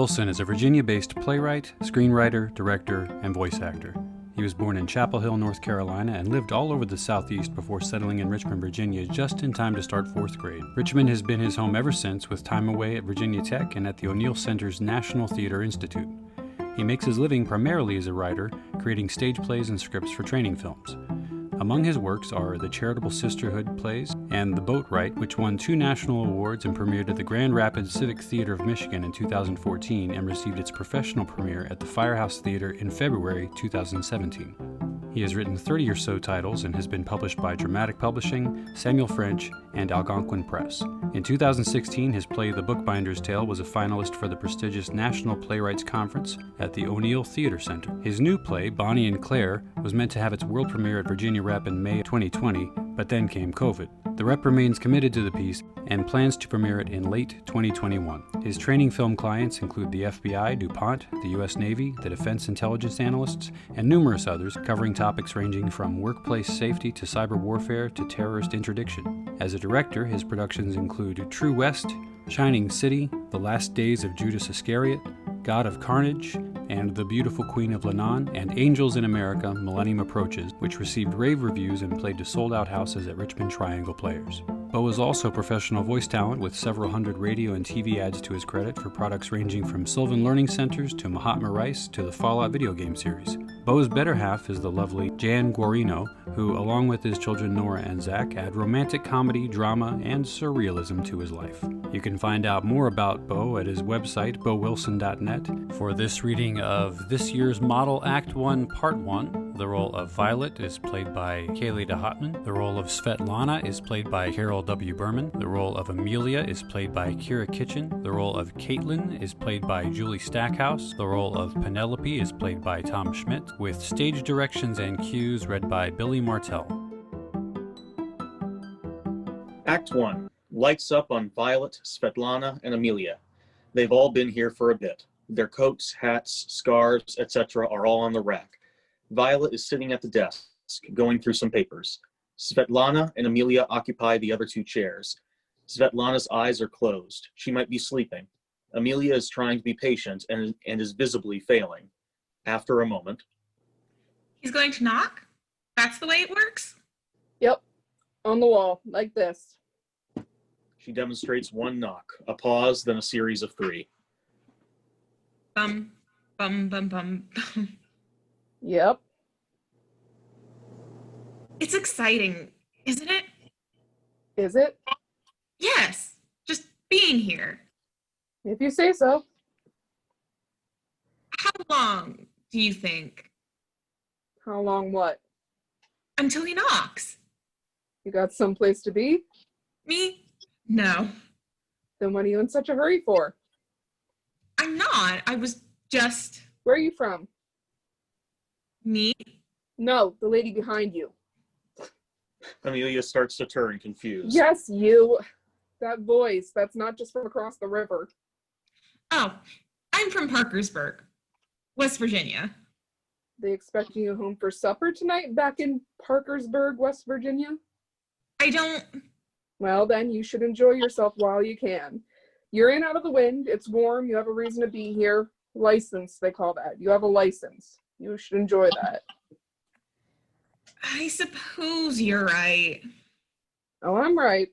Wilson is a Virginia-based playwright, screenwriter, director, and voice actor. He was born in Chapel Hill, North Carolina, and lived all over the Southeast before settling in Richmond, Virginia, just in time to start 4th grade. Richmond has been his home ever since, with time away at Virginia Tech and at the ONeill Center's National Theatre Institute. He makes his living primarily as a writer, creating stage plays and scripts for training films. Among his works are the Charitable Sisterhood plays and the Boatwright, which won 2 national awards and premiered at the Grand Rapids Civic Theatre of Michigan in 2014 and received its professional premiere at the Firehouse Theatre in February 2017. He has written 30 or so titles and has been published by Dramatic Publishing, Samuel French, and Algonquin Press. In 2016, his play The Bookbinders Tale was a finalist for the prestigious National Playwrights Conference at the ONeill Theatre Center. His new play, Bonnie and Claire, was meant to have its world premiere at Virginia Rep in May 2020, but then came COVID. The Rep remains committed to the piece and plans to premiere it in late 2021. His training film clients include the FBI, DuPont, the U.S. Navy, the Defense Intelligence Analysts, and numerous others, covering topics ranging from workplace safety to cyber warfare to terrorist interdiction. As a director, his productions include True West, Shining City, The Last Days of Judas Iscariot, God of Carnage, and The Beautiful Queen of Lebanon, and Angels in America, Millennium Approaches, which received rave reviews and played to sold-out houses at Richmond Triangle Players. Bo is also professional voice talent with several hundred radio and TV ads to his credit for products ranging from Sylvan Learning Centers to Mahatma Rice to the Fallout video game series. Bo's better half is the lovely Jan Guarino, who, along with his children Nora and Zach, add romantic comedy, drama, and surrealism to his life. You can find out more about Bo at his website, bowilson.net. For this reading of this year's Model Act 1 Part 1, the role of Violet is played by Kaylee DeHotman. The role of Svetlana is played by Carol W. Berman. The role of Amelia is played by Kira Kitchen. The role of Caitlin is played by Julie Stackhouse. The role of Penelope is played by Tom Schmidt, with stage directions and cues read by Billy Martell. Act 1. Lights up on Violet, Svetlana, and Amelia. They've all been here for a bit. Their coats, hats, scarves, etc. are all on the rack. Violet is sitting at the desk, going through some papers. Svetlana and Amelia occupy the other 2 chairs. Svetlana's eyes are closed. She might be sleeping. Amelia is trying to be patient and is visibly failing. After a moment. He's going to knock? That's the way it works? Yep. On the wall, like this. She demonstrates 1 knock, a pause, then a series of 3. Bum, bum, bum, bum, bum. Yep. It's exciting, isn't it? Is it? Yes, just being here. If you say so. How long do you think? How long what? Until he knocks. You got someplace to be? Me? No. Then what are you in such a hurry for? I'm not. I was just... Where are you from? Me? No, the lady behind you. Amelia starts to turn, confused. Yes, you. That voice, that's not just from across the river. Oh, I'm from Parkersburg, West Virginia. They expecting you home for supper tonight back in Parkersburg, West Virginia? I don't... Well, then you should enjoy yourself while you can. You're in out of the wind. It's warm. You have a reason to be here. License, they call that. You have a license. You should enjoy that. I suppose you're right. Oh, I'm right.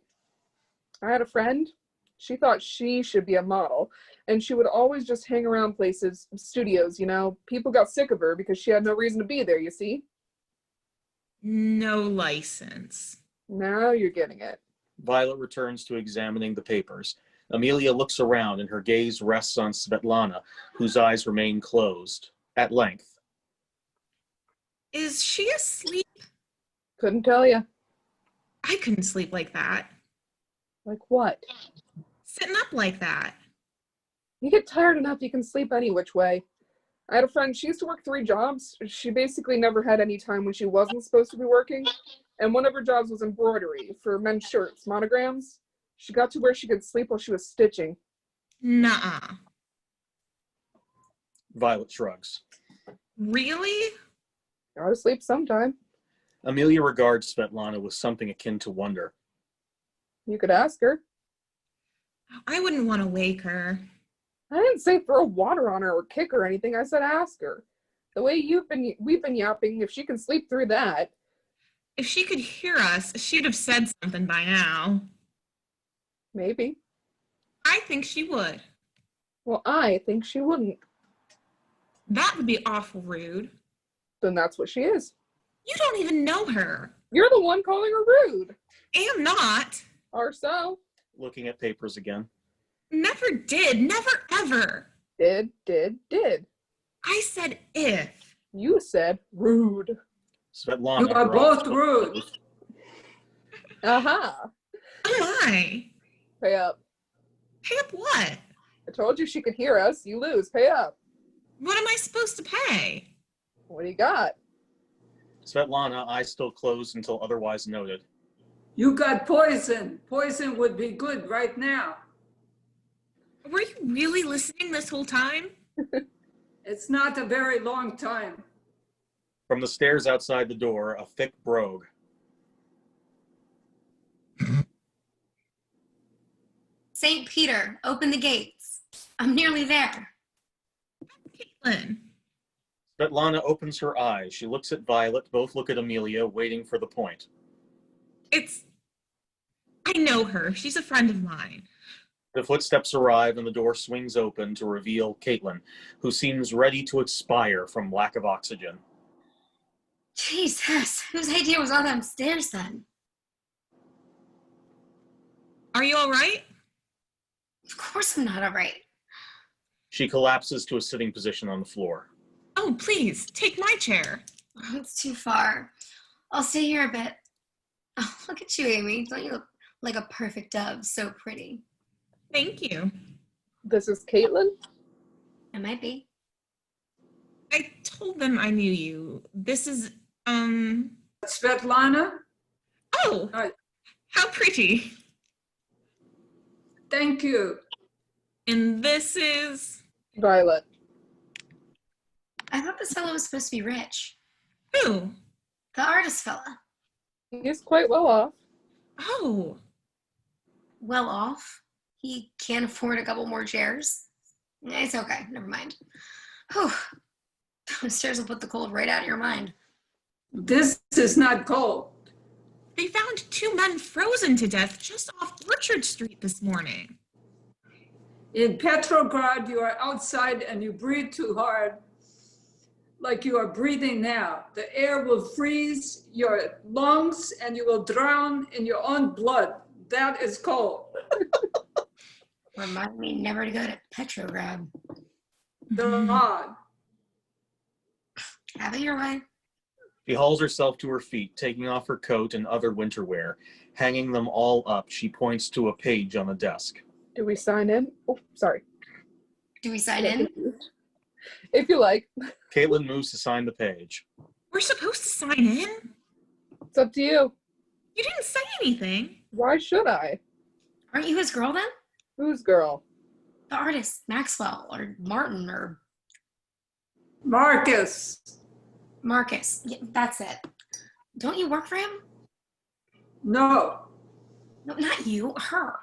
I had a friend. She thought she should be a model, and she would always just hang around places, studios, you know. People got sick of her because she had no reason to be there, you see? No license. Now you're getting it. Violet returns to examining the papers. Amelia looks around and her gaze rests on Svetlana, whose eyes remain closed. At length. Is she asleep? Couldn't tell you. I couldn't sleep like that. Like what? Sitting up like that. You get tired enough, you can sleep any which way. I had a friend, she used to work 3 jobs. She basically never had any time when she wasn't supposed to be working. And one of her jobs was embroidery for men's shirts, monograms. She got to where she could sleep while she was stitching. Nuh-uh. Violet shrugs. Really? Gotta sleep sometime. Amelia regards Svetlana with something akin to wonder. You could ask her. I wouldn't want to wake her. I didn't say throw water on her or kick her or anything. I said ask her. The way we've been yapping, if she can sleep through that. If she could hear us, she'd have said something by now. Maybe. I think she would. Well, I think she wouldn't. That would be awful rude. Then that's what she is. You don't even know her. You're the one calling her rude. Am not. Or so. Looking at papers again. Never did. Never ever. Did. I said if. You said rude. Svetlana. You are both rude. Aha. Oh my. Pay up. Pay up what? I told you she could hear us. You lose. Pay up. What am I supposed to pay? What do you got? Svetlana, eyes still closed until otherwise noted. You got poison. Poison would be good right now. Were you really listening this whole time? It's not a very long time. From the stairs outside the door, a thick brogue. St. Peter, open the gates. I'm nearly there. Caitlin. Svetlana opens her eyes. She looks at Violet. Both look at Amelia, waiting for the point. I know her. She's a friend of mine. The footsteps arrive and the door swings open to reveal Caitlin, who seems ready to expire from lack of oxygen. Jesus, whose idea was all them stairs then? Are you all right? Of course I'm not all right. She collapses to a sitting position on the floor. Oh, please, take my chair. It's too far. I'll stay here a bit. Oh, look at you, Amy. Don't you look like a perfect dove? So pretty. Thank you. This is Caitlin? It might be. I told them I knew you. This is, Svetlana? Oh, how pretty. Thank you. And this is, Violet. I thought this fellow was supposed to be rich. who? The artist fella. He's quite well off. Oh, Well off. He can't afford a couple more chairs. It's okay. Never mind. Whew. Those stairs will put the cold right out of your mind. This is not cold. they found 2 men frozen to death just off Orchard Street this morning. In Petrograd, you are outside and you breathe too hard, like you are breathing now. The air will freeze your lungs and you will drown in your own blood. That is cold. Remind me never to go to Petrograd. God. Have it your way. She hauls herself to her feet, taking off her coat and other winter wear. Hanging them all up, she points to a page on the desk. Do we sign in? Oh, sorry. Do we sign in? If you like. Caitlin moves to sign the page. We're supposed to sign in? It's up to you. You didn't say anything. Why should I? Aren't you his girl then? Whose girl? The artist, Maxwell, or Martin, or Marcus. Marcus. Yeah, that's it. Don't you work for him? No, No, not you, her.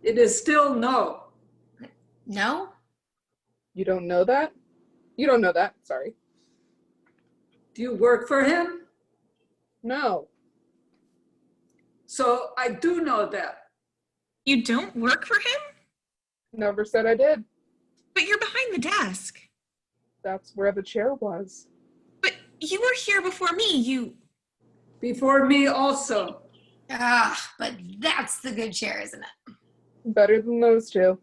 it is still no. No? You don't know that? You don't know that, sorry. Do you work for him? No. So I do know that. You don't work for him? Never said I did. But you're behind the desk. That's where the chair was. But you were here before me. Before me also. Ah, but that's the good chair, isn't it? Better than those two.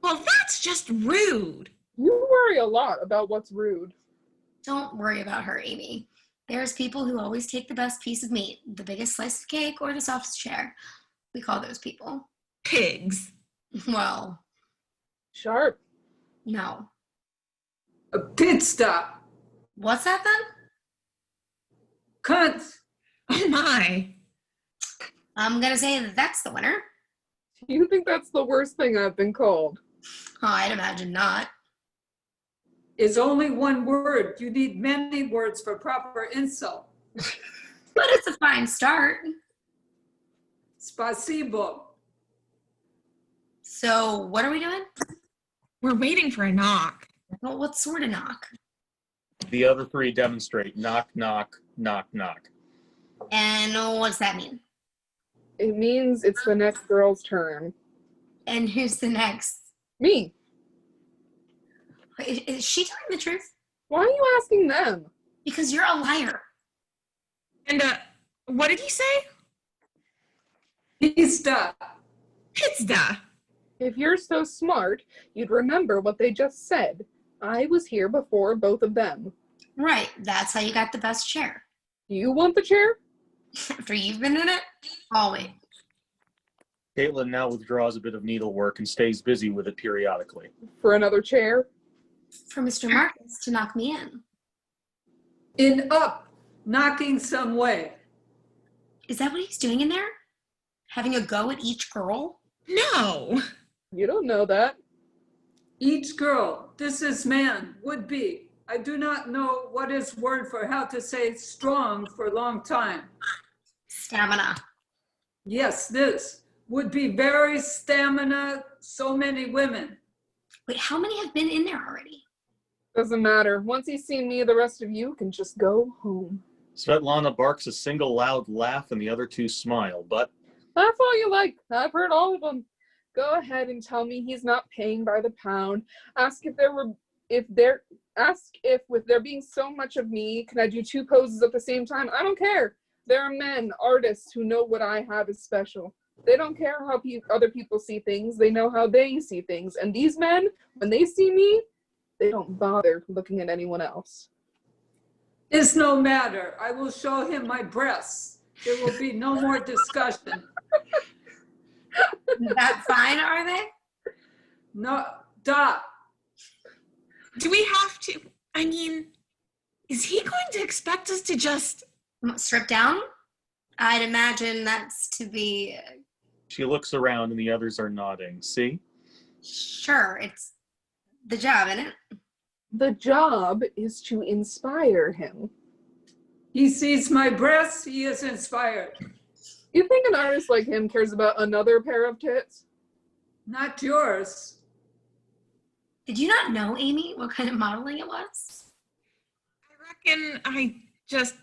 Well, that's just rude. You worry a lot about what's rude. Don't worry about her, Amy. There's people who always take the best piece of meat, the biggest slice of cake, or the softest chair. We call those people. Pigs. Well, Sharp. no. A pit stop. What's that then? Cunt. Oh my. I'm gonna say that's the winner. You think that's the worst thing I've been called? Oh, I'd imagine not. Is only one word. You need many words for proper insult. But it's a fine start. Spasibo. So what are we doing? We're waiting for a knock. Well, what sort of knock? The other three demonstrate. Knock, knock, knock, knock. And what's that mean? It means it's the next girl's turn. And who's the next? Me. Is she telling the truth? Why are you asking them? Because you're a liar. And, what did he say? Pista. Pizda. If you're so smart, you'd remember what they just said. I was here before both of them. Right, that's how you got the best chair. Do you want the chair? After you've been in it? I'll wait. Caitlin now withdraws a bit of needlework and stays busy with it periodically. For another chair? For Mr. Marcus to knock me in. In up, knocking some way. Is that what he's doing in there? Having a go at each girl? No. You don't know that. Each girl, this is man, would be. I do not know what is word for how to say strong for a long time. Stamina. Yes, this would be very stamina, so many women. Wait, how many have been in there already? Doesn't matter. Once he's seen me, the rest of you can just go home. Svetlana barks a single loud laugh and the other two smile, but Laugh all you like. I've heard all of them. Go ahead and tell me he's not paying by the pound. Ask if with there being so much of me, can I do 2 poses at the same time? I don't care. There are men, artists, who know what I have is special. They don't care how other people see things. They know how they see things. And these men, when they see me, they don't bother looking at anyone else. It's no matter. I will show him my breasts. There will be no more discussion. That fine, are they? No, da. Do we have to? I mean, is he going to expect us to just... Strip down? I'd imagine that's to be... she looks around and the others are nodding. See? Sure, it's the job, isn't it? The job is to inspire him. He sees my breasts, he is inspired. You think an artist like him cares about another pair of tits? Not yours. Did you not know, Amy, what kind of modeling it was? I reckon I just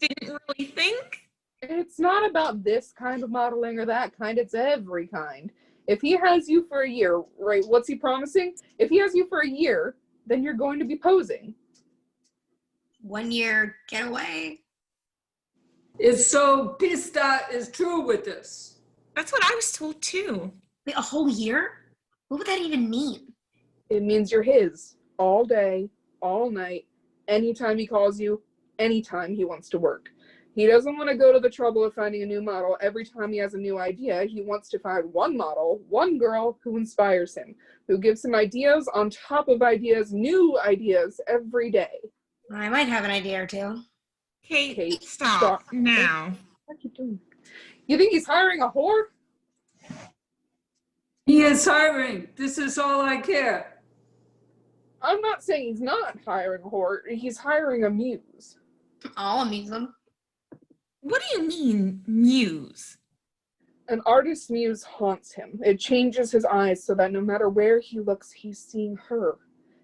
didn't really think. It's not about this kind of modeling or that kind, it's every kind. If he has you for a year, right, what's he promising? If he has you for a year, then you're going to be posing. 1 year getaway? It's so Pista is true with this. That's what I was told too. Wait, a whole year? What would that even mean? It means you're his, all day, all night, anytime he calls you, anytime he wants to work. He doesn't want to go to the trouble of finding a new model every time he has a new idea. He wants to find one model, one girl who inspires him, who gives him ideas on top of ideas, new ideas every day. I might have an idea or two. Kate, stop now. What are you doing? You think he's hiring a whore? He is hiring. This is all I care. I'm not saying he's not hiring a whore. He's hiring a muse. I'll amuse them. What do you mean, muse? An artist's muse haunts him. It changes his eyes so that no matter where he looks, he's seeing her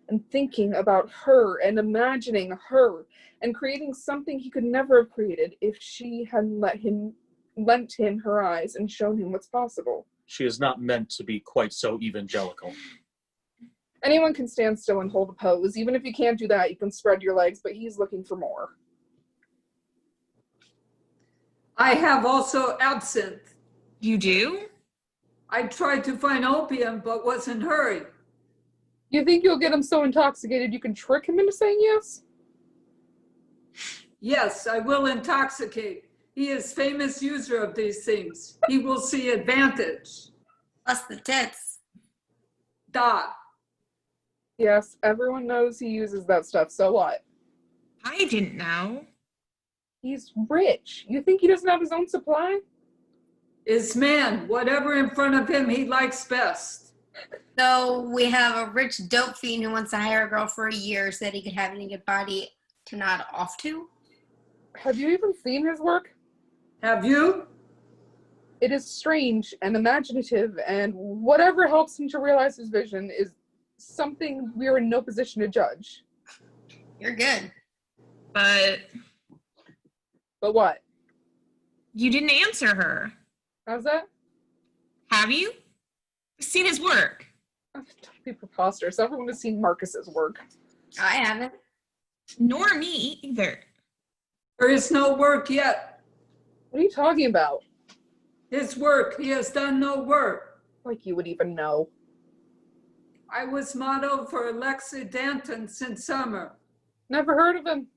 and thinking about her and imagining her and creating something he could never have created if she hadn't lent him her eyes and shown him what's possible. She is not meant to be quite so evangelical. Anyone can stand still and hold a pose. Even if you can't do that, you can spread your legs, but he's looking for more. I have also absinthe. You do? I tried to find opium, but was in a hurry. You think you'll get him so intoxicated you can trick him into saying yes? Yes, I will intoxicate. He is famous user of these things. He will see advantage. Plus the tits. Da. Yes, everyone knows he uses that stuff, so what? I didn't know. He's rich. You think he doesn't have his own supply? Is man, whatever in front of him he likes best. So we have a rich dope fiend who wants to hire a girl for a year so that he could have a naked body to nod off to. Have you even seen his work? Have you? It is strange and imaginative, and whatever helps him to realize his vision is something we're in no position to judge. You're good. But But what? you didn't answer her. How's that? Have you? I've seen his work. Oh, don't be preposterous. Everyone has seen Marcus's work. I haven't. Nor me either. There is no work yet. What are you talking about? His work, he has done no work. Like you would even know. I was model for Alexi Danton since summer. Never heard of him.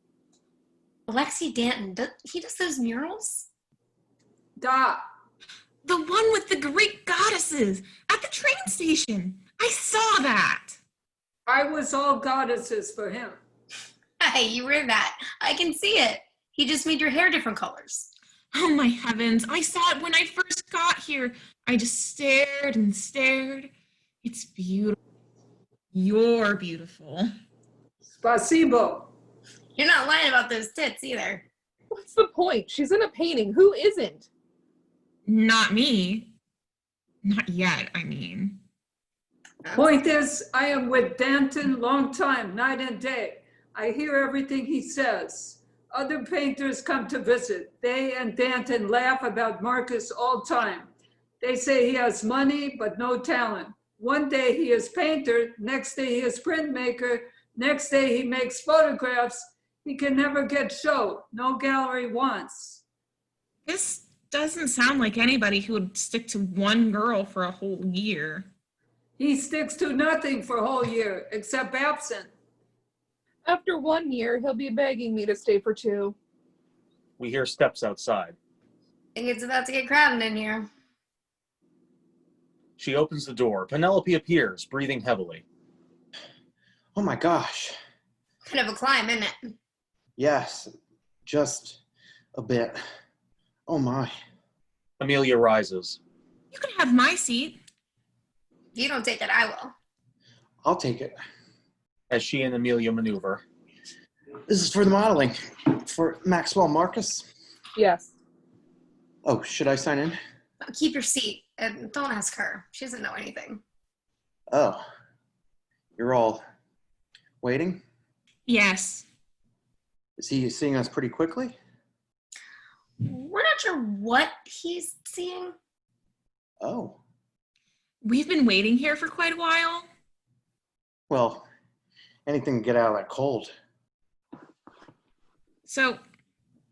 Alexi Danton, he does those murals? Da. The one with the Greek goddesses at the train station. I saw that. I was all goddesses for him. Hey, you were that. I can see it. He just made your hair different colors. Oh my heavens, I saw it when I first got here. I just stared and stared. It's beautiful. You're beautiful. Spasibo. You're not lying about those tits either. What's the point? She's in a painting. Who isn't? Not me. Not yet, I mean. Point is, I am with Danton long time, night and day. I hear everything he says. Other painters come to visit. They and Danton laugh about Marcus all time. They say he has money, but no talent. One day he is painter, next day he is printmaker, next day he makes photographs. He can never get show. No gallery wants. This doesn't sound like anybody who would stick to one girl for a whole year. He sticks to nothing for a whole year, except absent. After 1 year, he'll be begging me to stay for 2. We hear steps outside. I think it's about to get crowded in here. She opens the door. Penelope appears, breathing heavily. Oh my gosh. Kind of a climb, isn't it? Yes, just a bit. Oh my. Amelia rises. You can have my seat. If you don't take it, I will. I'll take it. As she and Amelia maneuver. This is for the modeling. For Maxwell Marcus. Yes. Oh, should I sign in? Keep your seat and don't ask her. She doesn't know anything. Oh. You're all waiting? Yes. Is he seeing us pretty quickly? We're not sure what he's seeing. Oh. We've been waiting here for quite a while. Well, anything to get out of that cold. So,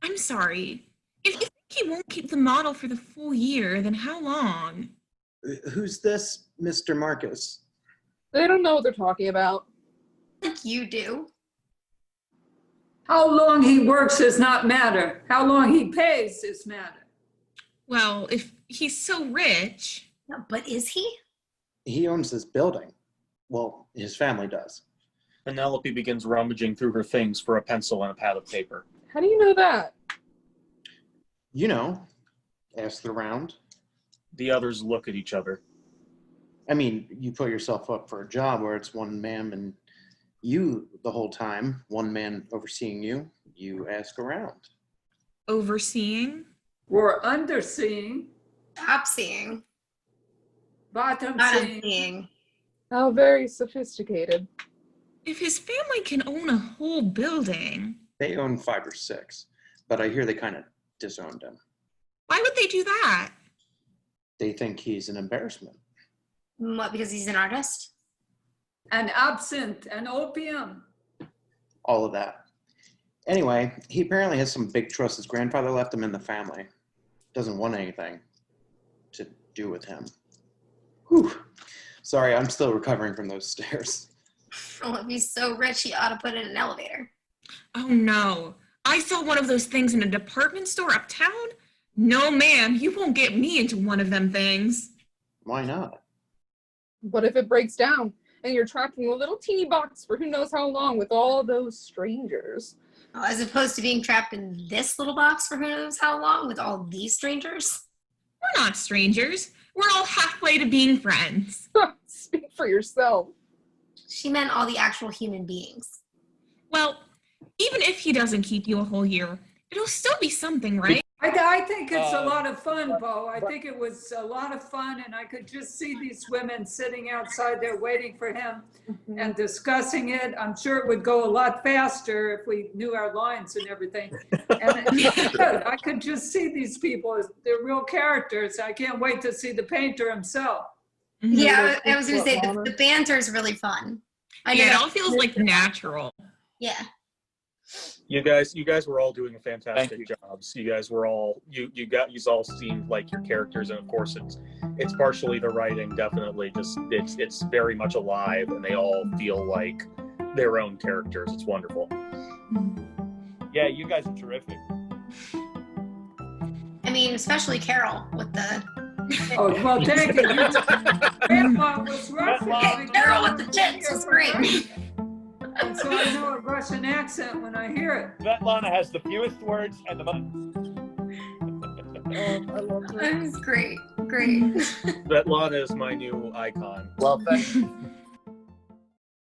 I'm sorry. If you think he won't keep the model for the full year, then how long? Who's this, Mr. Marcus? They don't know what they're talking about. Like you do. How long he works does not matter. How long he pays is matter. Well, if he's so rich. No, but is he? He owns this building. Well, his family does. Penelope begins rummaging through her things for a pencil and a pad of paper. How do you know that? You know, ask around. The others look at each other. I mean, you put yourself up for a job where it's one man and you the whole time, one man overseeing you, you ask around. Overseeing? We're underseeing, Top seeing. bottom Bottom seeing. seeing. How very sophisticated. If his family can own a whole building, They own 5 or 6, but I hear they kind of disowned him. why would they do that? They think he's an embarrassment. What, because he's an artist? And absinthe and opium. All of that. Anyway, he apparently has some big trust. His grandfather left him in the family. Doesn't want anything to do with him. Whew. Sorry, I'm still recovering from those stairs. Well, if he's so rich, he ought to put in an elevator. Oh no. I saw one of those things in a department store uptown. No ma'am, you won't get me into one of them things. Why not? What if it breaks down and you're trapped in a little teeny box for who knows how long with all those strangers? Oh, as opposed to being trapped in this little box for who knows how long with all these strangers. We're not strangers. We're all halfway to being friends. Speak for yourself. She meant all the actual human beings. Well, even if he doesn't keep you a whole year, it'll still be something, right? I think it's a lot of fun, Bo. I think it was a lot of fun, and I could just see these women sitting outside there waiting for him and discussing it. I'm sure it would go a lot faster if we knew our lines and everything. And I could just see these people as they're real characters. I can't wait to see the painter himself. Yeah, I was going to say the banter is really fun. I know Yeah, it all feels like natural. Yeah. You guys were all doing fantastic jobs. You guys were all you all seemed like your characters, and of course it's partially the writing, definitely. Just it's very much alive, and they all feel like their own characters. It's wonderful. Yeah, you guys are terrific. I mean, especially Carol with the Oh, well, thank you. Grandpa was Russian. Carol with the tits was great. And so I know a Russian accent when I hear it. Svetlana has the fewest words and the most. I love her. That was great. Great. Svetlana is my new icon. Well, thank you.